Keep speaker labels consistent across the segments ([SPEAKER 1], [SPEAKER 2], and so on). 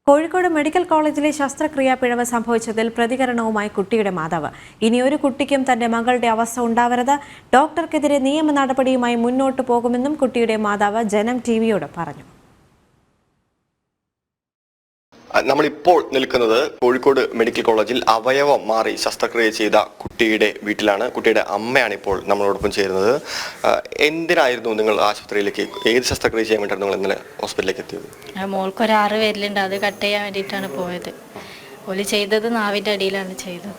[SPEAKER 1] Kozhikode medical കോളേജിലെ ശസ്ത്രക്രിയാ പിഴവ് സംഭവിച്ചതിൽ പ്രതികരണവുമായി കുട്ടിയുടെ മാതാവ്. ഇനിയൊരു കുട്ടിക്കും തന്റെ മകളുടെ അവസ്ഥ ഉണ്ടാവരുത്, ഡോക്ടർക്കെതിരെ നിയമ നടപടിയുമായി മുന്നോട്ടു പോകുമെന്നും കുട്ടിയുടെ മാതാവ് ജനം ടിവിയോട് പറഞ്ഞു.
[SPEAKER 2] നമ്മളിപ്പോൾ നിൽക്കുന്നത് കോഴിക്കോട് മെഡിക്കൽ കോളേജിൽ അവയവം മാറി ശസ്ത്രക്രിയ ചെയ്ത കുട്ടിയുടെ വീട്ടിലാണ്. കുട്ടിയുടെ അമ്മയാണ് ഇപ്പോൾ നമ്മളോടൊപ്പം ചേരുന്നത്. എന്തിനായിരുന്നു നിങ്ങൾ ആശുപത്രിയിലേക്ക്, ഏത് ശസ്ത്രക്രിയ ചെയ്യാൻ വേണ്ടിയാണ് നിങ്ങൾ ഇന്നലെ ഹോസ്പിറ്റലിലേക്ക് എത്തിയത്?
[SPEAKER 3] മോൾക്ക് ഒരു 6 പേരിലുണ്ട്, അത് കട്ട് ചെയ്യാൻ വേണ്ടിയിട്ടാണ് പോയത്. ഓല് ചെയ്തത് നാവിൻ്റെ അടിയിലാണ് ചെയ്തത്.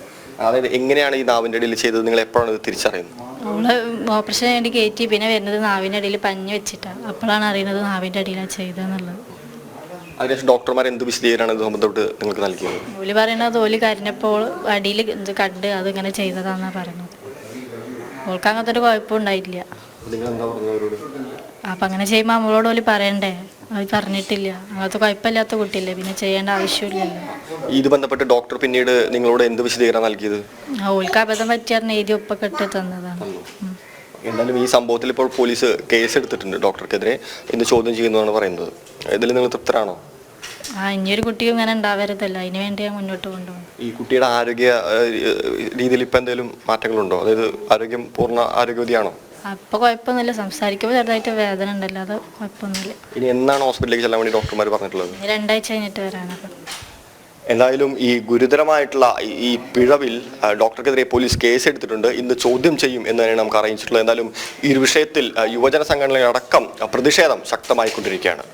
[SPEAKER 2] അതായത് എങ്ങനെയാണ് ഈ നാവിൻ്റെ അടിയിൽ ചെയ്തത്, നിങ്ങൾ എപ്പോഴാണ് ഇത് തിരിച്ചറിയുന്നത്?
[SPEAKER 3] അവള് ഓപ്പറേഷൻ വേണ്ടി കയറ്റി, പിന്നെ വരുന്നത് നാവിൻ്റെ അടിയിൽ പഞ്ഞ് വെച്ചിട്ടാണ്. അപ്പോഴാണ് അറിയുന്നത് നാവിൻ്റെ അടിയിലാണ് ചെയ്തതെന്നുള്ളത്.
[SPEAKER 2] അതിനുശേഷം ഡോക്ടർമാർ എന്ത് വിശദീകരണമാണ് ഇത് സംബന്ധപ്പെട്ട് നിങ്ങൾക്ക് നൽകിയത്?
[SPEAKER 3] ഓല് പറയുന്നത് ഓല് കരഞ്ഞപ്പോൾ അടിയിൽ ഇത് കണ്ട് അതിങ്ങനെ ചെയ്തതാണെന്നാണ് പറയുന്നത്. ഓൾക്ക് അങ്ങനത്തെ ഒരു കുഴപ്പമുണ്ടായിട്ടില്ല. അപ്പം അങ്ങനെ ചെയ്യുമ്പോൾ നമ്മളോട് ഓല് പറയണ്ടേ? അത് പറഞ്ഞിട്ടില്ല. അങ്ങനത്തെ കുഴപ്പമില്ലാത്ത കുട്ടിയല്ലേ, പിന്നെ ചെയ്യേണ്ട ആവശ്യമില്ലല്ലോ.
[SPEAKER 2] ഇത് ബന്ധപ്പെട്ട് ഡോക്ടർ പിന്നീട് നിങ്ങളോട് എന്ത് വിശദീകരണം നൽകിയത്?
[SPEAKER 3] ഓൾക്ക് അബദ്ധം പറ്റിയായിരുന്നു, എഴുതി ഒപ്പൊക്കെ ഇട്ട് തന്നതാണ്.
[SPEAKER 2] എന്തായാലും ഈ സംഭവത്തിൽ ഇപ്പോൾ പോലീസ് കേസ് എടുത്തിട്ടുണ്ട് ഡോക്ടർക്കെതിരെ, ഇന്ന് ചോദ്യം ചെയ്യുന്നതാണ് പറയുന്നത്. ഇതിൽ നിങ്ങൾ തൃപ്തരാണോ?
[SPEAKER 3] ഇനിയൊരു കുട്ടിയും ഇങ്ങനെ ഉണ്ടാവരുതല്ലോ, അതിന് വേണ്ടി ഞാൻ മുന്നോട്ട് കൊണ്ടുപോകും.
[SPEAKER 2] ഈ കുട്ടിയുടെ ആരോഗ്യ രീതിയിൽ ഇപ്പം എന്തെങ്കിലും മാറ്റങ്ങളുണ്ടോ? അതായത് ആരോഗ്യം പൂർണ്ണ ആരോഗ്യവതിയാണോ?
[SPEAKER 3] അപ്പോൾ കുഴപ്പമൊന്നുമില്ല, സംസാരിക്കുമ്പോൾ ചെറുതായിട്ട് വേദന ഉണ്ടല്ലോ, അത് കുഴപ്പമൊന്നുമില്ല.
[SPEAKER 2] ഇനി എന്നാണ് ഹോസ്പിറ്റലിലേക്ക് ചെല്ലാൻ വേണ്ടി ഡോക്ടർമാർ പറഞ്ഞിട്ടുള്ളത്?
[SPEAKER 3] 2 ആഴ്ച കഴിഞ്ഞിട്ട് വരാനൊക്കെ.
[SPEAKER 2] എന്തായാലും ഈ ഗുരുതരമായിട്ടുള്ള ഈ പിഴവിൽ ഡോക്ടർക്കെതിരെ പോലീസ് കേസ് എടുത്തിട്ടുണ്ട്. ഇന്ന് ചോദ്യം ചെയ്യും എന്ന് തന്നെയാണ് നമുക്ക് അറിയിച്ചിട്ടുള്ളത്. എന്തായാലും ഈ ഒരു വിഷയത്തിൽ യുവജന സംഘടനകളടക്കം പ്രതിഷേധം ശക്തമായിക്കൊണ്ടിരിക്കുകയാണ്.